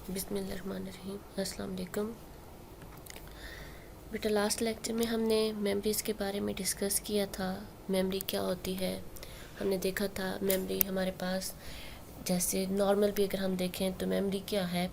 बिस्मिल्लाहिर्रहमानिर्रहीम। अस्सलाम वालेकुम। बेटा, लास्ट लेक्चर में हमने मेमोरीज़ के बारे में डिस्कस किया था। मेमोरी क्या होती है, हमने देखा था मेमोरी हमारे पास जैसे नॉर्मल भी अगर हम देखें तो मेमोरी क्या है,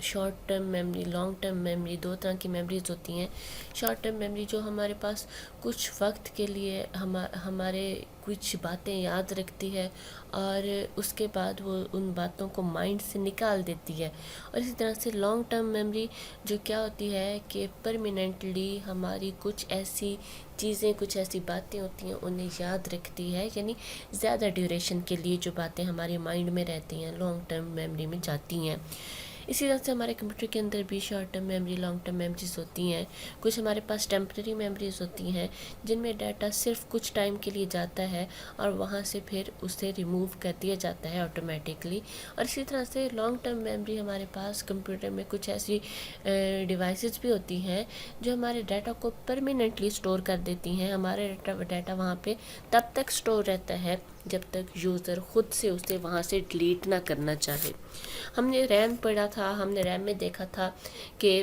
short term memory, long term memory, दो तरह की मेमोरीज होती हैं। शॉर्ट टर्म मेमोरी जो हमारे पास कुछ वक्त के लिए हमारे कुछ बातें याद रखती है और उसके बाद वो उन बातों को माइंड से निकाल देती है। और इसी तरह से लॉन्ग टर्म मेमोरी जो क्या होती है कि परमानेंटली हमारी कुछ ऐसी चीज़ें, कुछ ऐसी बातें होती हैं उन्हें याद रखती है, यानी ज़्यादा ड्यूरेशन के लिए जो बातें हमारे माइंड में रहती हैं लॉन्ग टर्म मेमोरी में जाती हैं। इसी तरह से हमारे कंप्यूटर के अंदर भी short term memory, long term memories होती हैं। कुछ हमारे पास टेम्प्रेरी मेमोरीज होती हैं जिनमें डाटा सिर्फ कुछ टाइम के लिए जाता है और वहाँ से फिर उसे रिमूव कर दिया जाता है ऑटोमेटिकली। और इसी तरह से लॉन्ग टर्म मेमोरी हमारे पास कंप्यूटर में कुछ ऐसी डिवाइसेस भी होती हैं जो हमारे डाटा को परमानेंटली स्टोर कर देती हैं। हमारे डाटा वहाँ पे तब तक स्टोर रहता है जब तक यूज़र ख़ुद से उसे वहाँ से डिलीट ना करना चाहे। हमने रैम पढ़ा था, हमने रैम में देखा था कि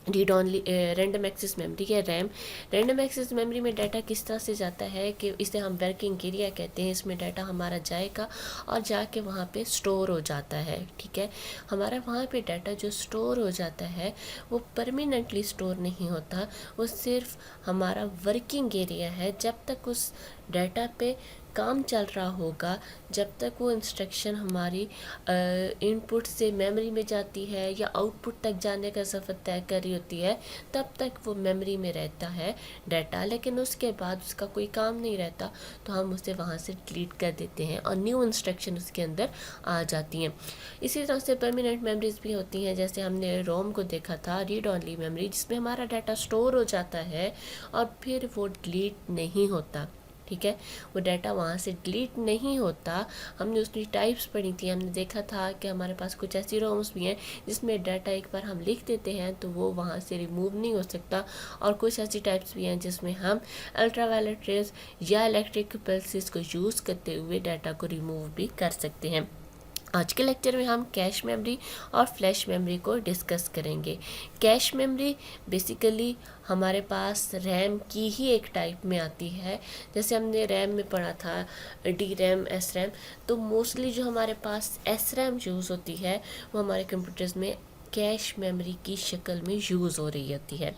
read only random access memory है रैम। रैंडम एक्सेस मेमोरी में डाटा किस तरह से जाता है कि इसे हम वर्किंग एरिया कहते हैं। इसमें डाटा हमारा जाएगा और जाके वहाँ पे स्टोर हो जाता है, ठीक है। हमारा वहाँ पे डाटा जो स्टोर हो जाता है वो परमानेंटली स्टोर नहीं होता, वो सिर्फ हमारा वर्किंग एरिया है। जब तक उस डाटा पे काम चल रहा होगा, जब तक वो इंस्ट्रक्शन हमारी इनपुट से मेमोरी में जाती है या आउटपुट तक जाने का सफ़र तय कर रही होती है, तब तक वो मेमोरी में रहता है डाटा। लेकिन उसके बाद उसका कोई काम नहीं रहता तो हम उसे वहाँ से डिलीट कर देते हैं और न्यू इंस्ट्रक्शन उसके अंदर आ जाती हैं। इसी तरह से परमानेंट मेमोरीज भी होती हैं, जैसे हमने रोम को देखा था, रीड ऑनली मेमोरी, जिसमें हमारा डाटा स्टोर हो जाता है और फिर वो डिलीट नहीं होता, ठीक है। वो डाटा वहाँ से डिलीट नहीं होता। हमने उसकी टाइप्स पढ़ी थी, हमने देखा था कि हमारे पास कुछ ऐसी रोम्स भी हैं जिसमें डाटा एक बार हम लिख देते हैं तो वो वहाँ से रिमूव नहीं हो सकता, और कुछ ऐसी टाइप्स भी हैं जिसमें हम अल्ट्रावायलेट रेज या इलेक्ट्रिक पल्सेस को यूज़ करते हुए डाटा को रिमूव भी कर सकते हैं। आज के लेक्चर में हम कैश मेमोरी और फ्लैश मेमोरी को डिस्कस करेंगे। कैश मेमोरी बेसिकली हमारे पास रैम की ही एक टाइप में आती है। जैसे हमने रैम में पढ़ा था डी रैम, एस रैम, तो मोस्टली जो हमारे पास एस रैम यूज़ होती है वो हमारे कंप्यूटर्स में कैश मेमोरी की शक्ल में यूज़ हो रही होती है।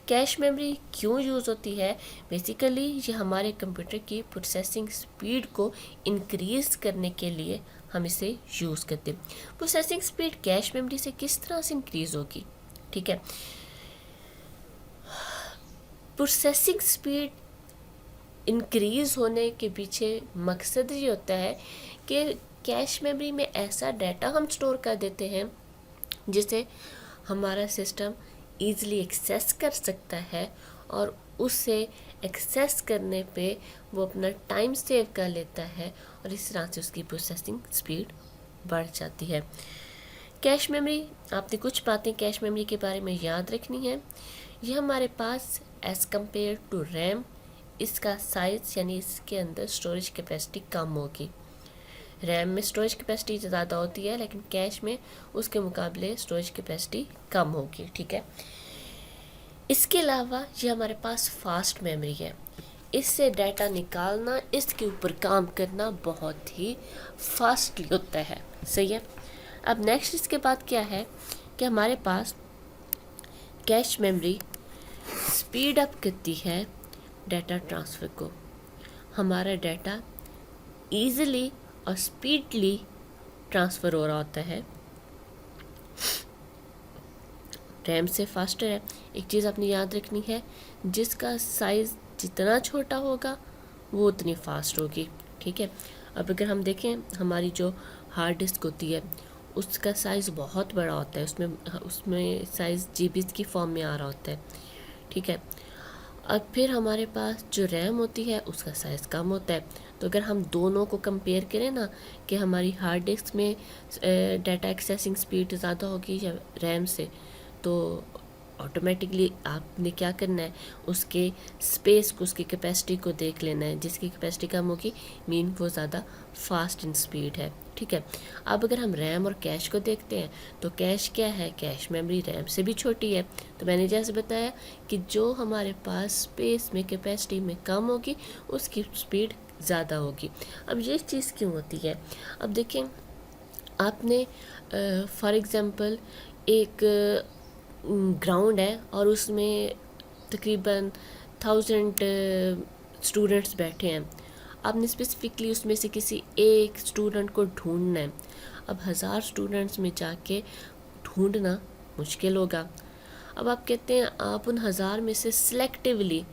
कैश मेमोरी क्यों यूज़ होती है? बेसिकली ये हमारे कंप्यूटर की प्रोसेसिंग स्पीड को इंक्रीज़ करने के लिए हम इसे यूज़ करते हैं। प्रोसेसिंग स्पीड कैश मेमोरी से किस तरह से इंक्रीज़ होगी, ठीक है। प्रोसेसिंग स्पीड इंक्रीज़ होने के पीछे मकसद ये होता है कि कैश मेमोरी में ऐसा डाटा हम स्टोर कर देते हैं जिसे हमारा सिस्टम ईज़िली एक्सेस कर सकता है, और उससे एक्सेस करने पे वो अपना टाइम सेव कर लेता है और इस तरह से उसकी प्रोसेसिंग स्पीड बढ़ जाती है। कैश मेमोरी, आपने कुछ बातें कैश मेमोरी के बारे में याद रखनी है। ये हमारे पास एज़ कम्पेयर टू रैम, इसका साइज़ यानी इसके अंदर स्टोरेज कैपेसिटी कम होगी। रैम में स्टोरेज कैपेसिटी ज़्यादा होती है लेकिन कैश में उसके मुकाबले स्टोरेज कैपेसिटी कम होगी, ठीक है। इसके अलावा ये हमारे पास फास्ट मेमोरी है। इससे डाटा निकालना, इसके ऊपर काम करना बहुत ही फास्टली होता है, सही है। अब नेक्स्ट इसके बाद क्या है कि हमारे पास कैश मेमोरी स्पीड अप करती है डाटा ट्रांसफ़र को। हमारा डाटा ईज़िली और स्पीडली ट्रांसफ़र हो रहा होता है, रैम से फास्टर है। एक चीज़ आपने याद रखनी है, जिसका साइज़ जितना छोटा होगा वो उतनी फास्ट होगी, ठीक है। अब अगर हम देखें हमारी जो हार्ड डिस्क होती है उसका साइज़ बहुत बड़ा होता है, उसमें साइज़ जीबीज़ की फॉर्म में आ रहा होता है, ठीक है। अब फिर हमारे पास जो रैम होती है उसका साइज़ कम होता है। तो अगर हम दोनों को कंपेयर करें ना कि हमारी हार्ड डिस्क में डाटा एक्सेसिंग स्पीड ज़्यादा होगी या रैम से, तो ऑटोमेटिकली आपने क्या करना है, उसके स्पेस को, उसकी कैपेसिटी को देख लेना है। जिसकी कैपेसिटी कम होगी मीन वो ज़्यादा फास्ट इन स्पीड है, ठीक है। अब अगर हम रैम और कैश को देखते हैं तो कैश क्या है, कैश मेमोरी रैम से भी छोटी है। तो मैंने जैसे बताया कि जो हमारे पास स्पेस में कैपेसिटी में कम होगी उसकी स्पीड ज़्यादा होगी। अब ये चीज़ क्यों होती है, अब देखें, आपने फॉर एग्ज़ाम्पल एक ग्राउंड है और उसमें तकरीबन 1000 स्टूडेंट्स बैठे हैं। आपने स्पेसिफिकली उसमें से किसी एक स्टूडेंट को ढूंढना है। अब 1000 स्टूडेंट्स में जाके ढूंढना मुश्किल होगा। अब आप कहते हैं आप उन 1000 में से सिलेक्टिवली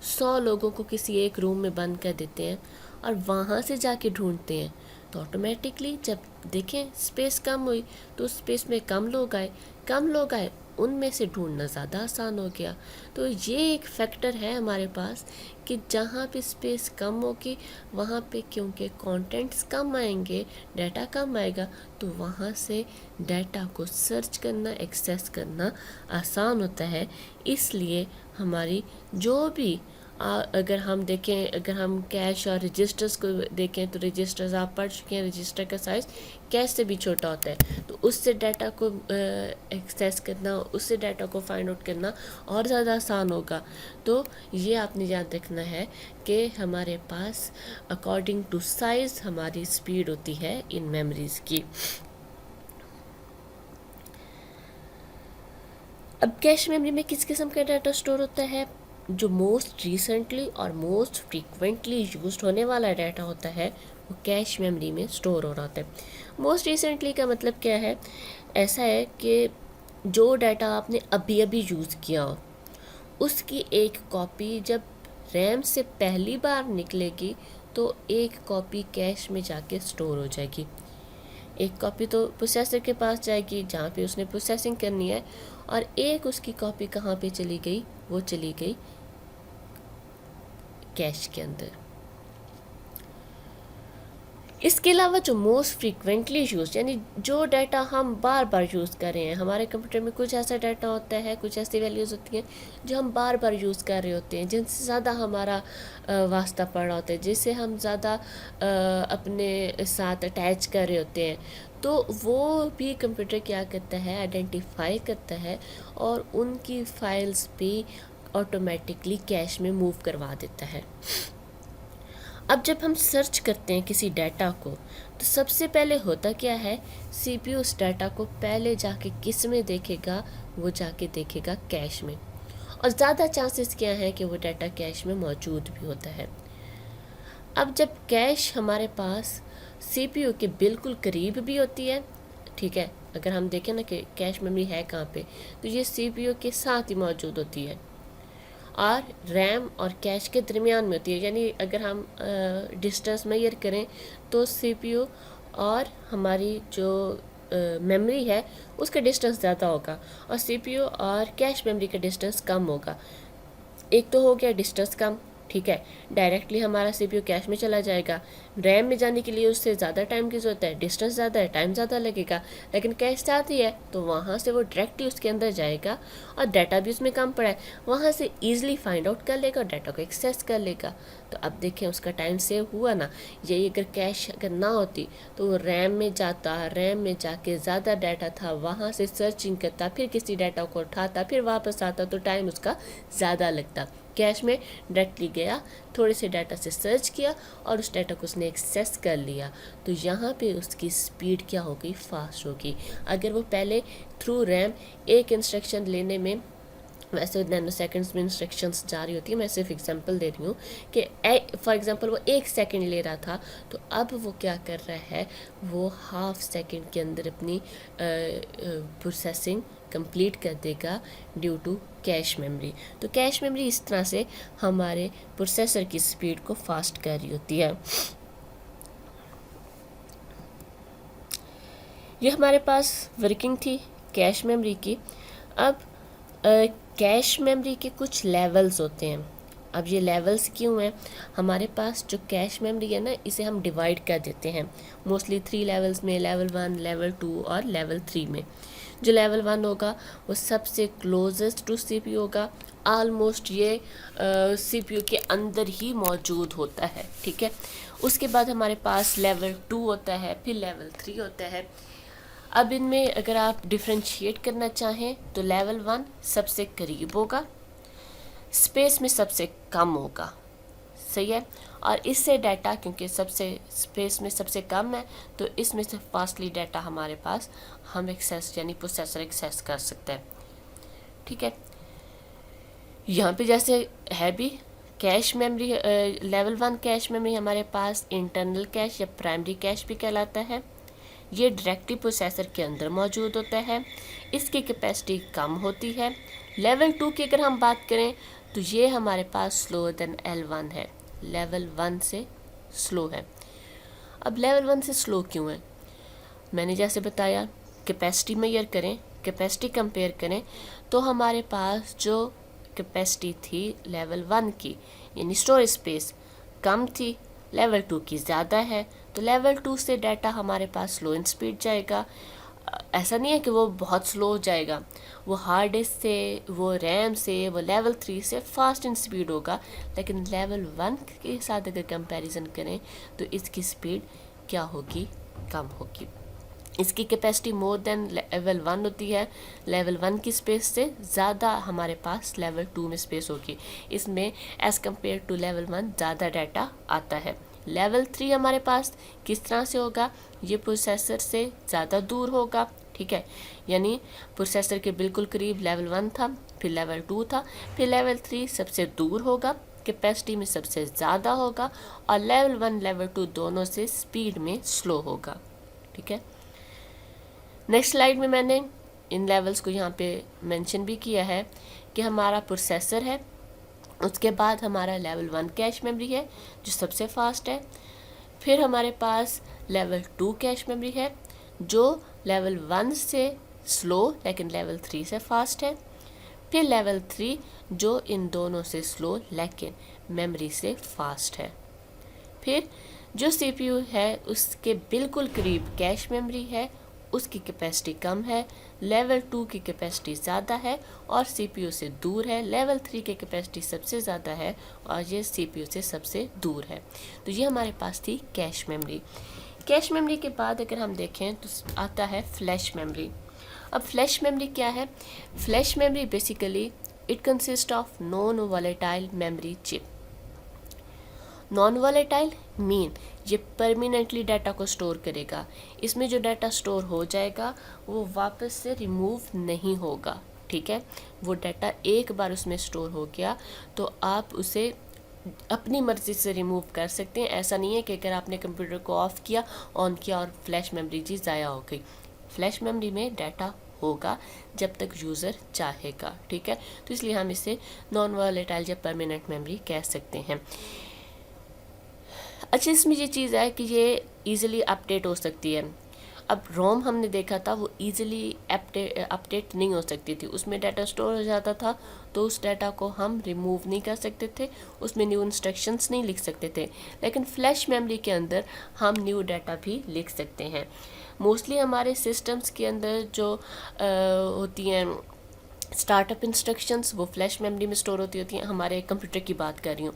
100 लोगों को किसी एक रूम में बंद कर देते हैं और वहाँ से जाके ढूंढते हैं, तो ऑटोमेटिकली जब देखें स्पेस कम हुई तो उस स्पेस में कम लोग आए, उनमें से ढूंढना ज़्यादा आसान हो गया। तो ये एक फैक्टर है हमारे पास कि जहाँ पे स्पेस कम होगी वहाँ पे क्योंकि कंटेंट्स कम आएंगे, डाटा कम आएगा, तो वहाँ से डाटा को सर्च करना, एक्सेस करना आसान होता है। इसलिए हमारी जो भी अगर हम देखें, अगर हम कैश और रजिस्टर्स को देखें तो रजिस्टर्स आप पढ़ चुके हैं, रजिस्टर का साइज़ कैश से भी छोटा होता है, तो उससे डाटा को एक्सेस करना, उससे डाटा को फाइंड आउट करना और ज़्यादा आसान होगा। तो ये आपने याद रखना है कि हमारे पास अकॉर्डिंग टू साइज़ हमारी स्पीड होती है इन मेमोरीज़ की। अब कैश मेमोरी में किस किस्म का डाटा स्टोर होता है, जो मोस्ट रिसेंटली और मोस्ट फ्रीक्वेंटली यूज्ड होने वाला डाटा होता है वो कैश मेमोरी में स्टोर हो रहा होता है। मोस्ट रिसेंटली का मतलब क्या है, ऐसा है कि जो डाटा आपने अभी अभी यूज़ किया हो उसकी एक कॉपी जब रैम से पहली बार निकलेगी तो एक कॉपी कैश में जाके स्टोर हो जाएगी। एक कॉपी तो प्रोसेसर के पास जाएगी जहाँ पे उसने प्रोसेसिंग करनी है, और एक उसकी कॉपी कहाँ पे चली गई, वो चली गई कैश के अंदर। इसके अलावा जो मोस्ट फ्रीक्वेंटली यूज, यानी जो डाटा हम बार बार यूज़ कर रहे हैं, हमारे कंप्यूटर में कुछ ऐसा डाटा होता है, कुछ ऐसी वैल्यूज़ होती हैं जो हम बार बार यूज़ कर रहे होते हैं, जिनसे ज़्यादा हमारा वास्ता पड़ा होता है, जिससे हम ज़्यादा अपने साथ अटैच कर रहे होते हैं, तो वो भी कंप्यूटर क्या करता है, आइडेंटिफाई करता है और उनकी फाइल्स भी ऑटोमेटिकली कैश में मूव करवा देता है। अब जब हम सर्च करते हैं किसी डाटा को तो सबसे पहले होता क्या है, सीपीयू उस डाटा को पहले जाके किस में देखेगा, वो जाके देखेगा कैश में, और ज़्यादा चांसेस क्या हैं कि वो डाटा कैश में मौजूद भी होता है। अब जब कैश हमारे पास सीपीयू के बिल्कुल करीब भी होती है, ठीक है, अगर हम देखें ना कि कैश मेमोरी है कहाँ पे, तो ये सीपीयू के साथ ही मौजूद होती है और रैम और कैश के दरमियान में होती है। यानी अगर हम डिस्टेंस मेजर करें तो सीपीयू और हमारी जो मेमोरी है उसका डिस्टेंस ज़्यादा होगा और सीपीयू और कैश मेमोरी का डिस्टेंस कम होगा। एक तो हो गया डिस्टेंस कम, ठीक है, डायरेक्टली हमारा सीपीयू कैश में चला जाएगा। रैम में जाने के लिए उससे ज़्यादा टाइम की ज़रूरत है, डिस्टेंस ज़्यादा है, टाइम ज़्यादा लगेगा, लेकिन कैश साथ ही है तो वहाँ से वो डायरेक्टली उसके अंदर जाएगा और डाटा भी उसमें कम पड़ा है, वहाँ से ईजिली फाइंड आउट कर लेगा और डाटा को एक्सेस कर लेगा। तो अब देखें उसका टाइम सेव हुआ ना। यही अगर कैश अगर ना होती तो वो रैम में जाता, रैम में जाके ज़्यादा डाटा था, वहाँ से सर्चिंग करता, फिर किसी डाटा को उठाता, फिर वापस आता, तो टाइम उसका ज़्यादा लगता। कैश में डायरेक्टली गया, थोड़े से डाटा से सर्च किया और उस डाटा को उसने एक्सेस कर लिया, तो यहाँ पे उसकी स्पीड क्या हो गई, फास्ट होगी। अगर वो पहले थ्रू रैम एक इंस्ट्रक्शन लेने में, वैसे नैनो सेकंड्स में इंस्ट्रक्शंस जा रही होती है, मैं सिर्फ एग्जांपल दे रही हूँ कि फॉर एग्जांपल वो 1 सेकंड ले रहा था, तो अब वो क्या कर रहा है, वो हाफ सेकंड के अंदर अपनी प्रोसेसिंग कंप्लीट कर देगा ड्यू टू कैश मेमोरी। तो कैश मेमोरी इस तरह से हमारे प्रोसेसर की स्पीड को फास्ट कर रही होती है। ये हमारे पास वर्किंग थी कैश मेमोरी की। अब कैश मेमोरी के कुछ लेवल्स होते हैं। अब ये लेवल्स क्यों हैं, हमारे पास जो कैश मेमोरी है ना, इसे हम डिवाइड कर देते हैं मोस्टली 3 लेवल्स में, लेवल 1, लेवल 2 और लेवल 3 में। जो लेवल 1 होगा वो सबसे क्लोजेस्ट टू सीपीयू होगा, ऑलमोस्ट ये सीपीयू के अंदर ही मौजूद होता है, ठीक है। उसके बाद हमारे पास लेवल 2 होता है, फिर लेवल 3 होता है। अब इनमें अगर आप डिफ्रेंशिएट करना चाहें तो लेवल 1 सबसे करीब होगा, स्पेस में सबसे कम होगा, सही है। और इससे डाटा क्योंकि सबसे स्पेस में सबसे कम है तो इसमें से फास्टली डाटा हमारे पास हम एक्सेस यानी प्रोसेसर एक्सेस कर सकते हैं, ठीक है। यहाँ पे जैसे है भी cache memory, level 1 cache memory हमारे पास इंटरनल कैश या प्राइमरी कैश भी कहलाता है। ये डायरेक्टली प्रोसेसर के अंदर मौजूद होता है, इसकी कैपेसिटी कम होती है। लेवल 2 की अगर हम बात करें तो ये हमारे पास स्लोअर देन L1 है, लेवल 1 से स्लो है। अब लेवल 1 से स्लो क्यों है? मैंने जैसे बताया कैपेसिटी मेजर करें, कैपेसिटी कंपेयर करें तो हमारे पास जो कैपेसिटी थी लेवल 1 की यानी स्टोरेज स्पेस कम थी, लेवल 2 की ज़्यादा है, तो लेवल 2 से डाटा हमारे पास स्लो इन स्पीड जाएगा। ऐसा नहीं है कि वो बहुत स्लो हो जाएगा, वो हार्ड डिस्क से, वो रैम से, वो लेवल 3 से फास्ट इन स्पीड होगा। लेकिन लेवल 1 के साथ अगर कंपैरिजन करें तो इसकी स्पीड क्या होगी? कम होगी। इसकी कैपेसिटी मोर देन लेवल 1 होती है, लेवल 1 की स्पेस से ज़्यादा हमारे पास लेवल 2 में स्पेस होगी। इसमें एज़ कम्पेयर टू लेवल 1 ज़्यादा डाटा आता है। लेवल 3 हमारे पास किस तरह से होगा? ये प्रोसेसर से ज़्यादा दूर होगा, ठीक है। यानी प्रोसेसर के बिल्कुल करीब लेवल 1 था, फिर लेवल 2 था, फिर लेवल 3 सबसे दूर होगा, कैपेसिटी में सबसे ज़्यादा होगा, और लेवल 1 लेवल 2 दोनों से स्पीड में स्लो होगा, ठीक है। नेक्स्ट स्लाइड में मैंने इन लेवल्स को यहाँ पे मेंशन भी किया है कि हमारा प्रोसेसर है, उसके बाद हमारा लेवल 1 कैश मेमोरी है जो सबसे फास्ट है, फिर हमारे पास लेवल 2 कैश मेमोरी है जो लेवल 1 से स्लो लेकिन लेवल 3 से फास्ट है, फिर लेवल 3 जो इन दोनों से स्लो लेकिन मेमोरी से फास्ट है, फिर जो सीपीयू है उसके बिल्कुल करीब कैश मेमोरी है, उसकी कैपेसिटी कम है, लेवल 2 की कैपेसिटी ज़्यादा है और सीपीयू से दूर है, लेवल 3 की कैपेसिटी सबसे ज़्यादा है और ये सीपीयू से सबसे दूर है। तो ये हमारे पास थी कैश मेमोरी। कैश मेमोरी के बाद अगर हम देखें तो आता है फ्लैश मेमोरी। अब फ्लैश मेमोरी क्या है? Flash memory basically it consist of non volatile memory chip. Non volatile mean ये परमानेंटली डाटा को स्टोर करेगा, इसमें जो डाटा स्टोर हो जाएगा वो वापस से रिमूव नहीं होगा, ठीक है। वो डाटा एक बार उसमें स्टोर हो गया तो आप उसे अपनी मर्ज़ी से रिमूव कर सकते हैं। ऐसा नहीं है कि अगर आपने कंप्यूटर को ऑफ़ किया, ऑन किया और फ्लैश मेमोरी जी ज़ाया हो गई। फ्लैश मेमोरी में डाटा होगा जब तक यूज़र चाहेगा, ठीक है। तो इसलिए हम इसे नॉन वॉलेटाइल या परमानेंट मेमोरी कह सकते हैं। अच्छा, इसमें ये चीज़ है कि ये ईज़िली अपडेट हो सकती है। अब रोम हमने देखा था वो ईज़िली अपडेट नहीं हो सकती थी, उसमें डाटा स्टोर हो जाता था तो उस डाटा को हम रिमूव नहीं कर सकते थे, उसमें न्यू इंस्ट्रक्शंस नहीं लिख सकते थे। लेकिन फ्लैश मेमोरी के अंदर हम न्यू डाटा भी लिख सकते हैं। मोस्टली हमारे सिस्टम्स के अंदर जो होती हैं स्टार्टअप इंस्ट्रक्शंस वो फ्लैश मेमोरी में स्टोर होती हैं, हमारे कंप्यूटर की बात कर रही हूँ।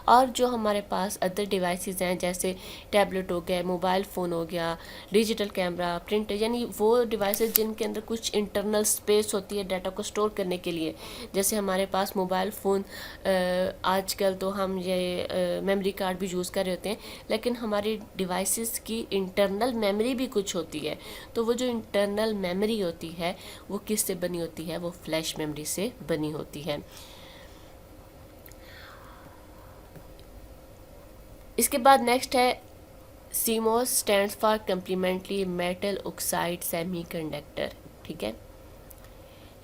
और जो हमारे पास अदर डिवाइसेस हैं जैसे टैबलेट हो गया, मोबाइल फ़ोन हो गया, डिजिटल कैमरा, प्रिंटर, यानी वो डिवाइसेस जिनके अंदर कुछ इंटरनल स्पेस होती है डाटा को स्टोर करने के लिए। जैसे हमारे पास मोबाइल फ़ोन, आजकल तो हम ये मेमोरी कार्ड भी यूज़ कर रहे होते हैं, लेकिन हमारी डिवाइसेस की इंटरनल मेमोरी भी कुछ होती है। तो वो जो इंटरनल मेमोरी होती है वो किस से बनी होती है? वो फ्लैश मेमोरी से बनी होती है। इसके बाद नेक्स्ट है CMOS, stands for complementary metal oxide semiconductor, ठीक है।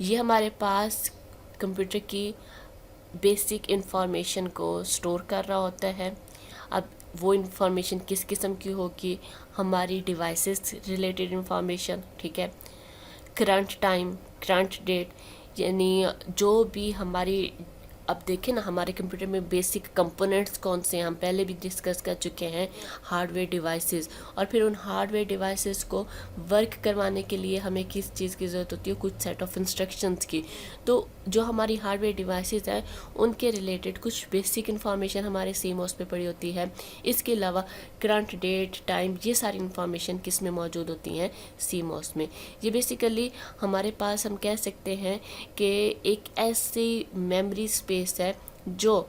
ये हमारे पास कंप्यूटर की बेसिक इंफॉर्मेशन को स्टोर कर रहा होता है। अब वो इंफॉर्मेशन किस किस्म की होगी? हमारी डिवाइसेस रिलेटेड इंफॉर्मेशन, ठीक है। करंट टाइम, करंट डेट, यानी जो भी हमारी अब देखें ना, हमारे कंप्यूटर में बेसिक कंपोनेंट्स कौन से हैं, हम पहले भी डिस्कस कर चुके हैं, हार्डवेयर डिवाइसेस। और फिर उन हार्डवेयर डिवाइसेस को वर्क करवाने के लिए हमें किस चीज़ की ज़रूरत होती है, कुछ सेट ऑफ इंस्ट्रक्शंस की। तो जो हमारी हार्डवेयर डिवाइसेस हैं उनके रिलेटेड कुछ बेसिक इन्फॉर्मेशन हमारे सीमॉस पे पड़ी होती है। इसके अलावा करंट डेट, टाइम, ये सारी इन्फॉर्मेशन किस में मौजूद होती हैं, सीमॉस में। ये बेसिकली हमारे पास हम कह सकते हैं कि एक ऐसी मेमोरी स्पेस है जो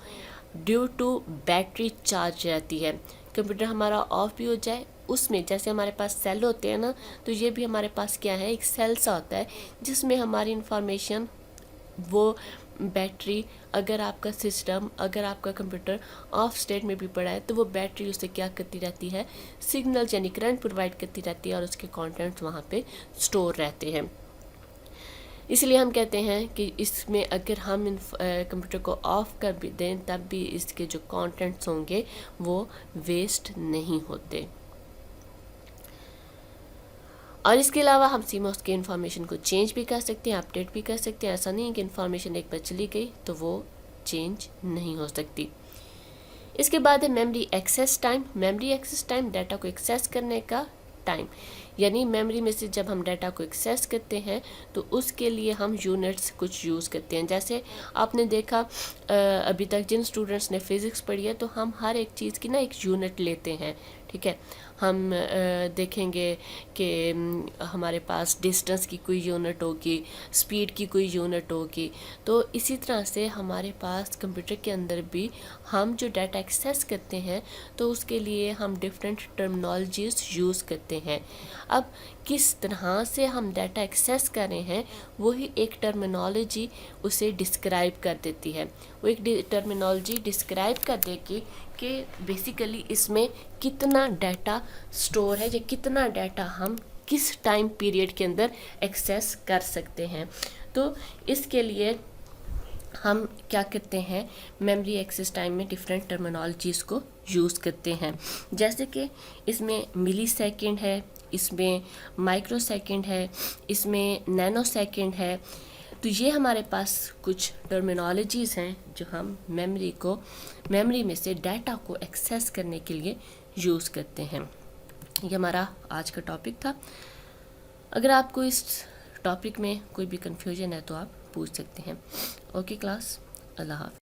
ड्यू टू बैटरी चार्ज रहती है। कंप्यूटर हमारा ऑफ भी हो जाए, उसमें जैसे हमारे पास सेल होते हैं ना, तो ये भी हमारे पास क्या है, एक सेल सा होता है जिसमें हमारी इंफॉर्मेशन, वो बैटरी, अगर आपका सिस्टम, अगर आपका कंप्यूटर ऑफ स्टेट में भी पड़ा है तो वो बैटरी उसे क्या करती रहती है, सिग्नल यानी करंट प्रोवाइड करती रहती है और उसके कंटेंट्स वहाँ पे स्टोर रहते हैं। इसलिए हम कहते हैं कि इसमें अगर हम कंप्यूटर को ऑफ कर भी दें तब भी इसके जो कंटेंट्स होंगे वो वेस्ट नहीं होते। और इसके अलावा हम सीमॉस के इन्फॉर्मेशन को चेंज भी कर सकते हैं, अपडेट भी कर सकते हैं। ऐसा नहीं है कि इन्फॉर्मेशन एक बार चली गई तो वो चेंज नहीं हो सकती। इसके बाद है memory access time. Memory access time data को एक्सेस करने का टाइम, यानी मेमोरी में से जब हम डाटा को एक्सेस करते हैं तो उसके लिए हम यूनिट्स कुछ यूज़ करते हैं। जैसे आपने देखा अभी तक जिन स्टूडेंट्स ने फिज़िक्स पढ़ी है तो हम हर एक चीज़ की ना एक यूनिट लेते हैं, ठीक है। हम देखेंगे कि हमारे पास डिस्टेंस की कोई यूनिट होगी, स्पीड की कोई यूनिट होगी। तो इसी तरह से हमारे पास कंप्यूटर के अंदर भी हम जो डाटा एक्सेस करते हैं तो उसके लिए हम डिफरेंट टर्मिनोलॉजीज़ यूज़ करते हैं। अब किस तरह से हम डाटा एक्सेस कर रहे हैं वही एक टर्मिनोलॉजी उसे डिस्क्राइब कर देती है। वो एक टर्मिनोलॉजी डिस्क्राइब कर देगी कि बेसिकली इसमें कितना डाटा स्टोर है या कितना डाटा हम किस टाइम पीरियड के अंदर एक्सेस कर सकते हैं। तो इसके लिए हम क्या करते हैं, मेमोरी एक्सेस टाइम में डिफरेंट टर्मिनोलॉजीज़ को यूज़ करते हैं। जैसे कि इसमें मिली सेकेंड है, इसमें माइक्रो सेकेंड है, इसमें नैनो सेकेंड है। तो ये हमारे पास कुछ टर्मिनोलॉजीज़ हैं जो हम मेमोरी में से डाटा को एक्सेस करने के लिए यूज़ करते हैं। ये हमारा आज का टॉपिक था। अगर आपको इस टॉपिक में कोई भी कन्फ्यूजन है तो आप पूछ सकते हैं। ओके क्लास, अल्लाह हाफ़िज़।